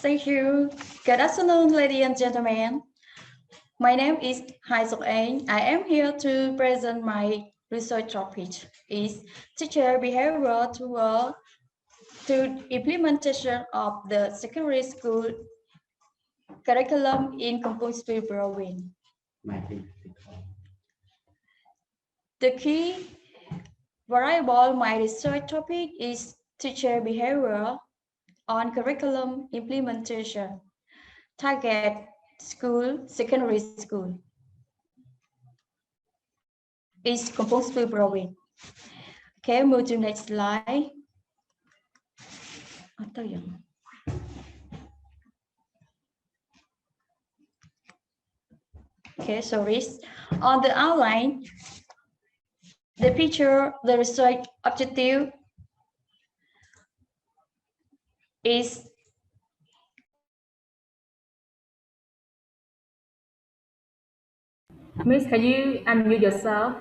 Thank you. Good afternoon, ladies and gentlemen. My name is SokEng. I am here to present my research topic is teacher behavior to implementation of the secondary school curriculum in Kampong Speu province. The key variable my research topic is teacher behavior on curriculum implementation. Target school, secondary school. Is Kampong Speu province. Okay, move to next slide. Okay, sorry. On the outline, the picture, the research objective is Miss, can you unmute yourself?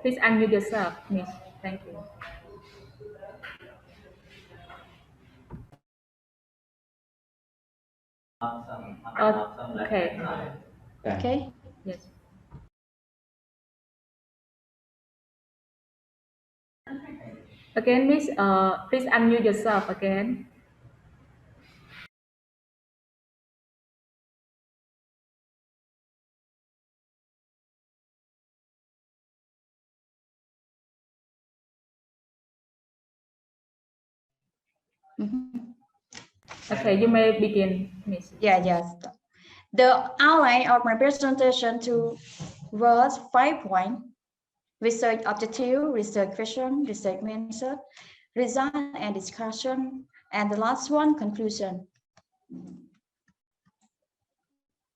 Please unmute yourself, Miss. Thank you. Okay. okay. Yes. Again, Miss, please unmute yourself again. Okay, you may begin, Miss. Yeah, yes. The outline of my presentation to was 5 points: research objective, research question, research method, result and discussion, and the last one, conclusion.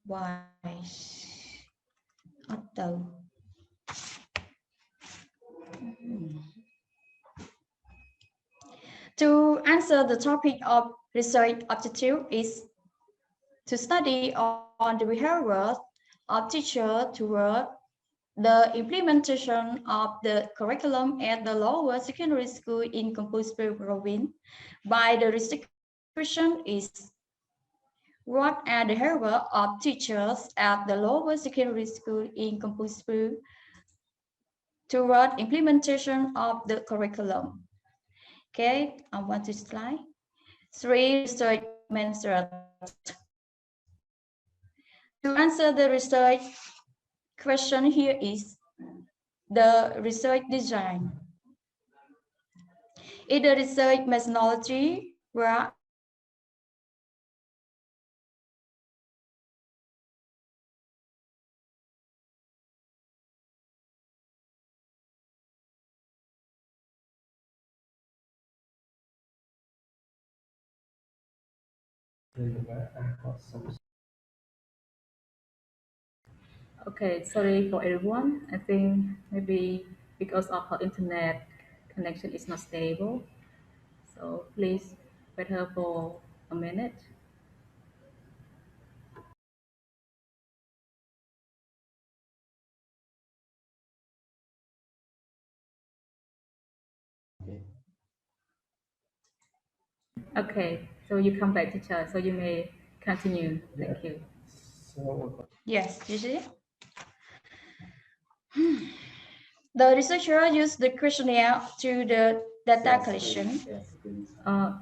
Why? To answer the topic of research objective is to study on the behavior of teachers toward the implementation of the curriculum at the lower secondary school in Kampong Speu province. By the research question is what are the behavior of teachers at the lower secondary school in Kampong Speu toward implementation of the curriculum. Okay, I want to slide. 3 research methods. To answer the research question here is the research design. In the research methodology, where Okay, sorry for everyone. I think maybe because of her internet connection is not stable. So please wait her for a minute. Okay, so you come back, teacher, so you may continue. Thank you. yes, you see. The researcher used the questionnaire to the data collection.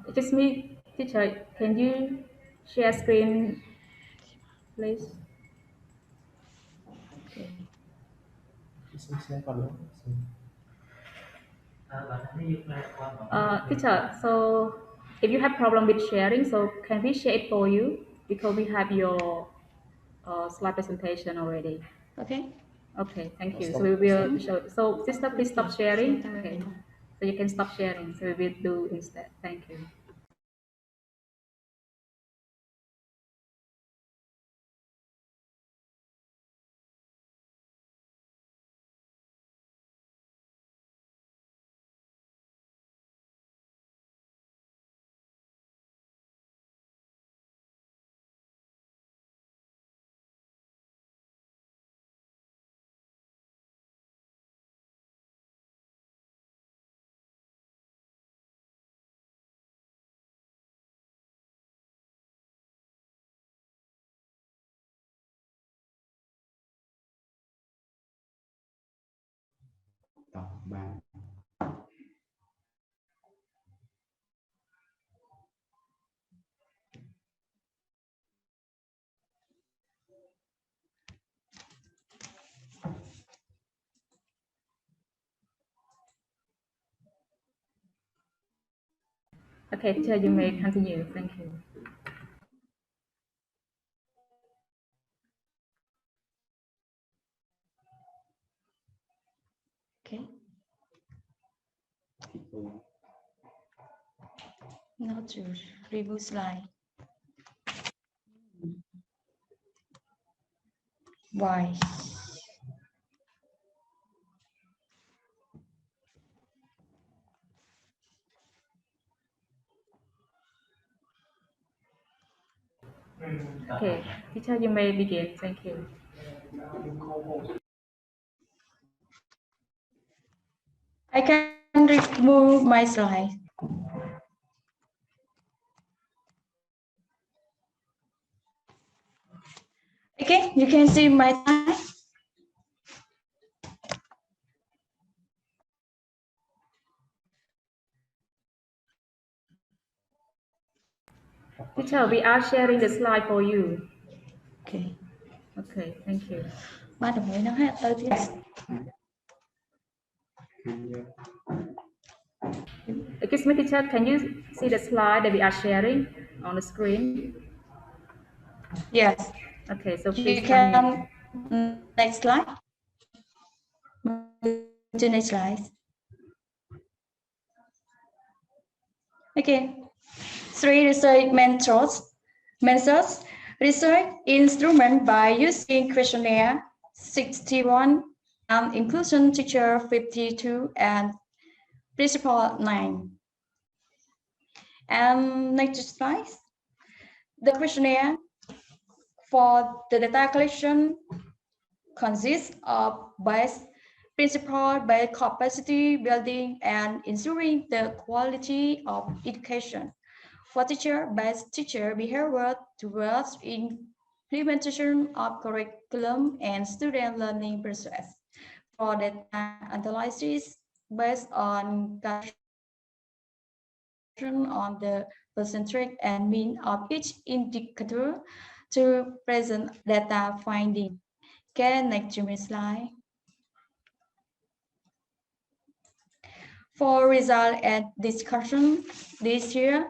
Excuse me, teacher, can you share screen, please? Okay. Teacher, so if you have problem with sharing, so can we share it for you because we have your slide presentation already. Okay. Okay, thank you. So we will show. So sister, please stop sharing. Okay, so you can stop sharing. So we will do instead. Thank you. Okay, teacher, you may continue. Thank you. Okay. Now to review slide. Why? Okay, teacher, you may begin. Thank you. I can remove my slide. Okay, you can see my slide. Teacher, we are sharing the slide for you. Okay. Okay, thank you. Ba đồng ý nó hết tới tiếng. Excuse me, teacher, can you see the slide that we are sharing on the screen? Yes. Okay, so You please can next slide. To next slide. Okay. 3 research methods. Research instrument by using questionnaire 61 and inclusion teacher 52 and principal 9. And next slide. The questionnaire for the data collection consists of base principle based capacity building and ensuring the quality of education. For teacher-based teacher behavior towards implementation of curriculum and student learning process. For data analysis based on the percentage and mean of each indicator to present data finding. Okay, next to my slide. For result and discussion this year,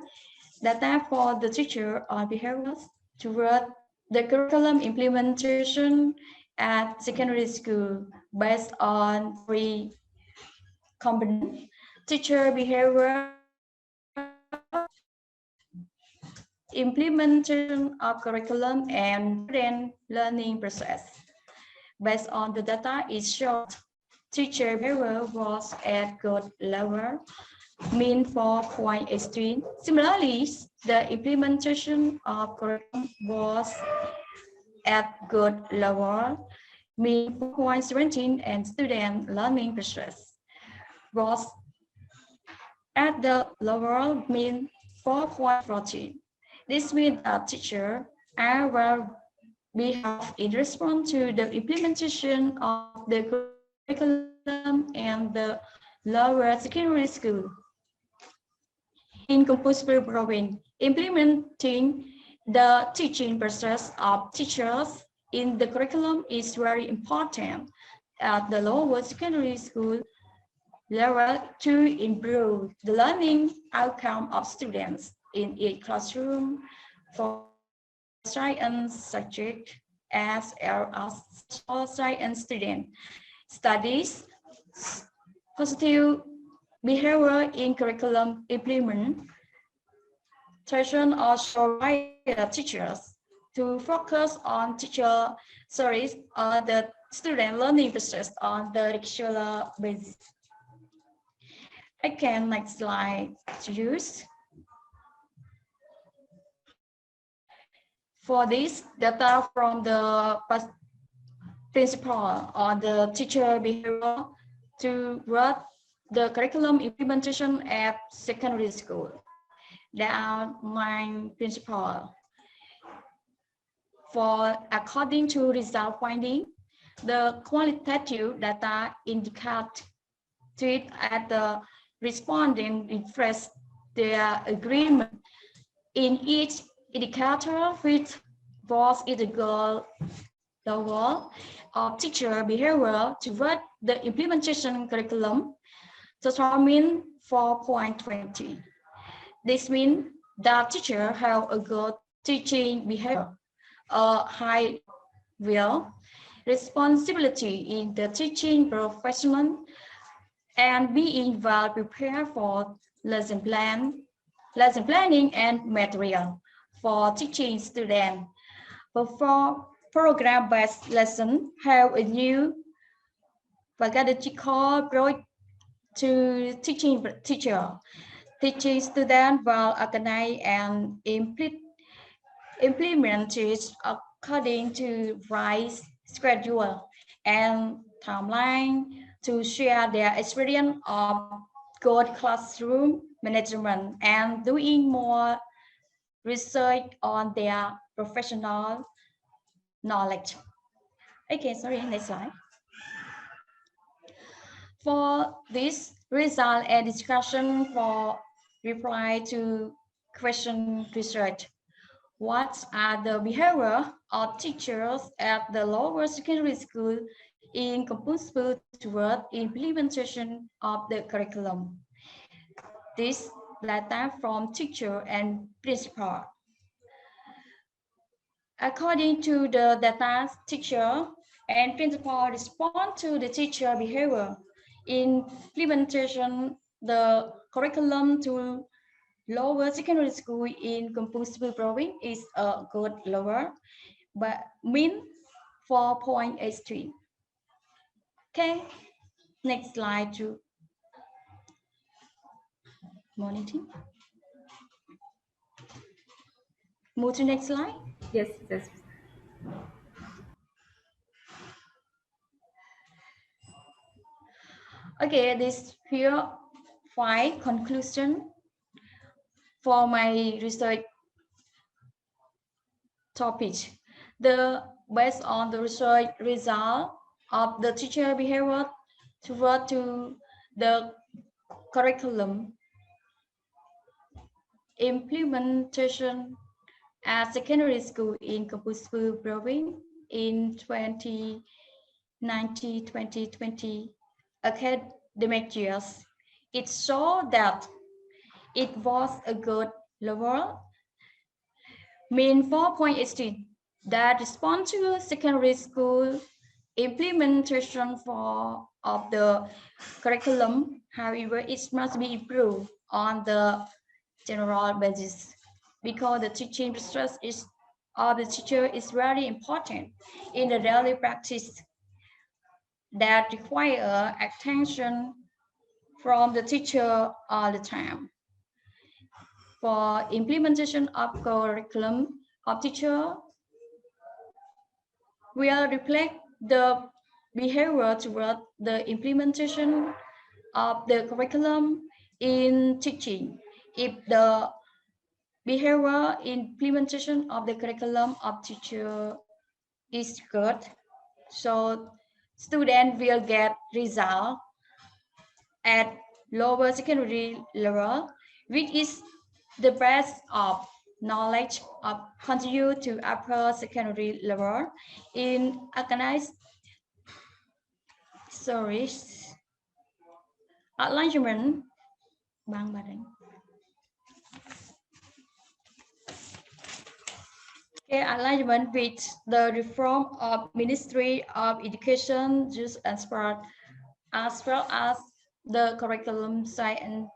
data for the teacher on behaviors toward the curriculum implementation at secondary school based on 3 components: teacher behavior, implementation of curriculum, and student learning process. Based on the data, it showed teacher behavior was at good level, mean 4.18. Similarly, the implementation of curriculum was at good level, mean 4.17, and student learning process was at the level, mean 4.14. This means that teachers are well behaved in response to the implementation of the curriculum and the lower secondary school. In Compulsory Province, implementing the teaching process of teachers in the curriculum is very important at the lower secondary school level to improve the learning outcome of students in each classroom for science subject as well as science student. Studies positive behavior in curriculum implementation also require teachers to focus on the student learning process on the regular basis. I can next slide to use. For this, data from the principal or the teacher behavior to what the curriculum implementation at secondary school. There are 9 principles. For according to result finding, the qualitative data indicate tweet at the respondent expressed their agreement in each indicator, which was integral level of teacher behavior toward the implementation curriculum, determined 4.20. This means that teachers have a good teaching behavior, a high will, responsibility in the teaching profession, and being well prepared for lesson planning and material for teaching students. Before program-based lessons have a new pedagogical approach to teaching teacher. Teaching students well organized and implemented according to right schedule and timeline to share their experience of good classroom management and doing more research on their professional knowledge. Okay, sorry, next slide. For this result and discussion for reply to question research. What are the behavior of teachers at the lower secondary school in Kampong Speu toward implementation of the curriculum? This data from teacher and principal. According to the data, teacher and principal respond to the teacher behavior in implementation the curriculum to lower secondary school in Kampong Speu province is a good lower, but mean 4.83. Okay, next slide to monitoring. Move to next slide. Yes, yes. Okay, this here 5 conclusion for my research topic. Based on the research result of the teacher behavior toward to the curriculum implementation at secondary school in Kampong Speu province in 2019-2020 academic years. It showed that it was a good level, mean 4.18, that respond to secondary school implementation of the curriculum. However, it must be improved on the general basis because the teaching stress of the teacher is very important in the daily practice that require attention from the teacher all the time. For implementation of curriculum of teacher will reflect the behavior toward the implementation of the curriculum in teaching. If the behavior implementation of the curriculum of teacher is good, so student will get result at lower secondary level, which is the best of knowledge of continue to upper secondary level in organized alignment alignment with the reform of Ministry of Education, Youth and Sport, as well as the curriculum science,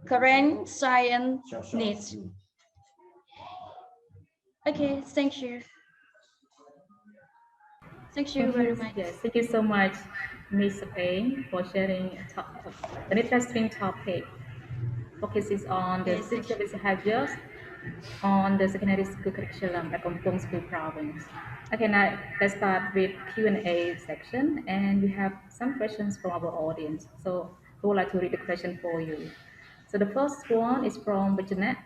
current science needs. Okay, thank you. Thank you very much. Yes, thank you so much, Ms. SokEng, for sharing an interesting topic. Focuses on the Yes, teacher behaviors on the secondary school curriculum at Kampong Speu province. Okay, now let's start with Q&A section, and we have some questions from our audience. So I would like to read the question for you. So the first one is from Virginia.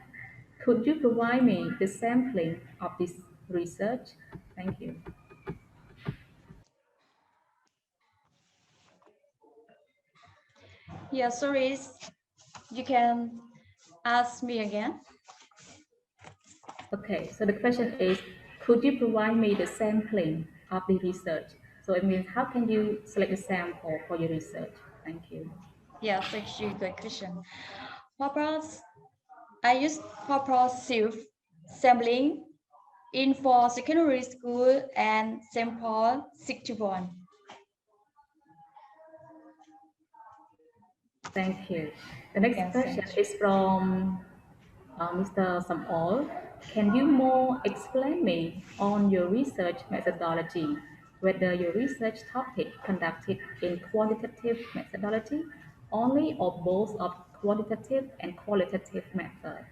Could you provide me the sampling of this research? Thank you. Yeah, sorry. You can ask me again. Okay, so the question is, could you provide me the sampling of the research? So it means how can you select a sample for your research? Thank you. Yeah, thank you. Good question. Purpose, I use purposive sampling in for secondary school and sample 61. Thank you. The next Yes, question thank you. is from Mr. Samol. Can you more explain me on your research methodology, whether your research topic conducted in quantitative methodology only or both of quantitative and qualitative method?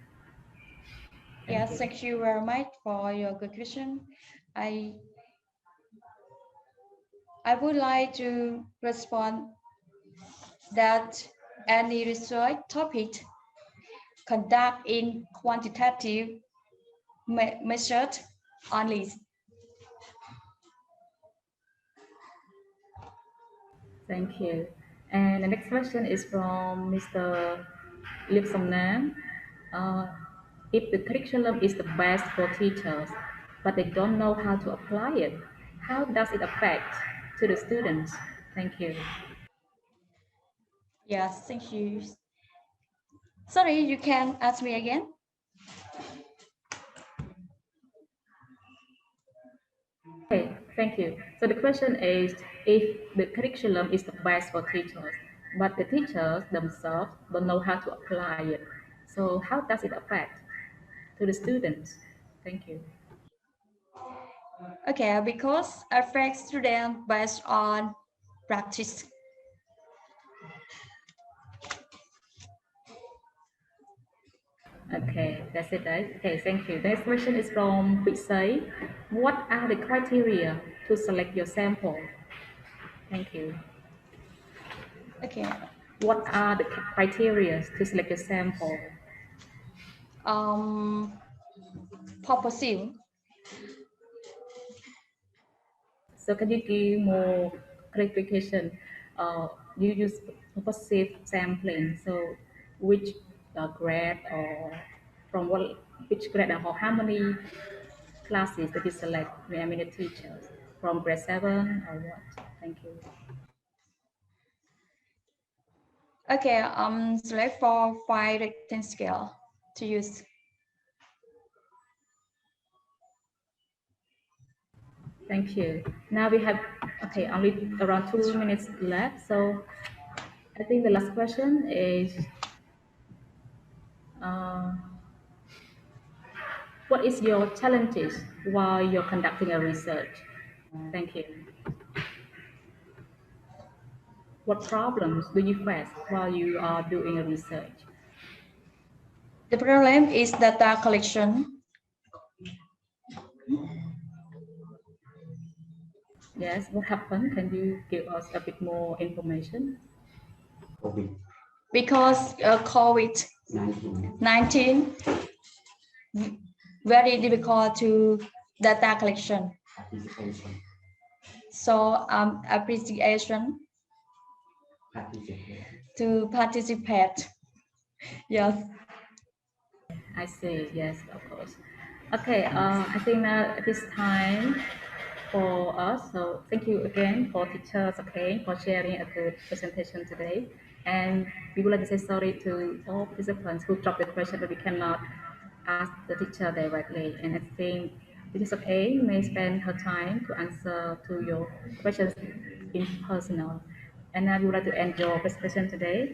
Thank Yes, you. thank you very much for your good question. I I would like to respond that any research topic conduct in quantitative method only. Thank you. And the next question is from Mr. Lip Somnam. Uh, if the curriculum is the best for teachers, but they don't know how to apply it, how does it affect to the students? Thank you. Yes, thank you. Sorry, you can ask me again. Okay, thank you. So the question is, if the curriculum is the best for teachers, but the teachers themselves don't know how to apply it, so how does it affect to the students? Thank you. Okay, because affect student based on practice. Okay, that's it, right? Okay, thank you. Next question is from Pixay. What are the criteria to select your sample? Thank you. Okay. What are the criteria to select your sample? Um, purposive. So can you give more clarification? You use purposive sampling. So which grade or from what, which grade or how many classes that you select? I mean the teachers from grade 7 or what? Thank you. Okay, select for 5 rating scale to use. Thank you. Now we have, okay, only around 2 minutes left. So I think the last question is, uh, what is your challenges while you're conducting a research? Thank you. What problems do you face while you are doing a research? The problem is data collection. Yes, what happened? Can you give us a bit more information? Because COVID-19 very difficult to data collection. So appreciation to participate. Yes. I see, yes, of course. Okay, I think now it is time for us. So thank you again for teacher SokEng for sharing a good presentation today. And we would like to say sorry to all participants who dropped the question but we cannot ask the teacher directly. And I think teacher SokEng may spend her time to answer to your questions in personal. And I would like to end your presentation today.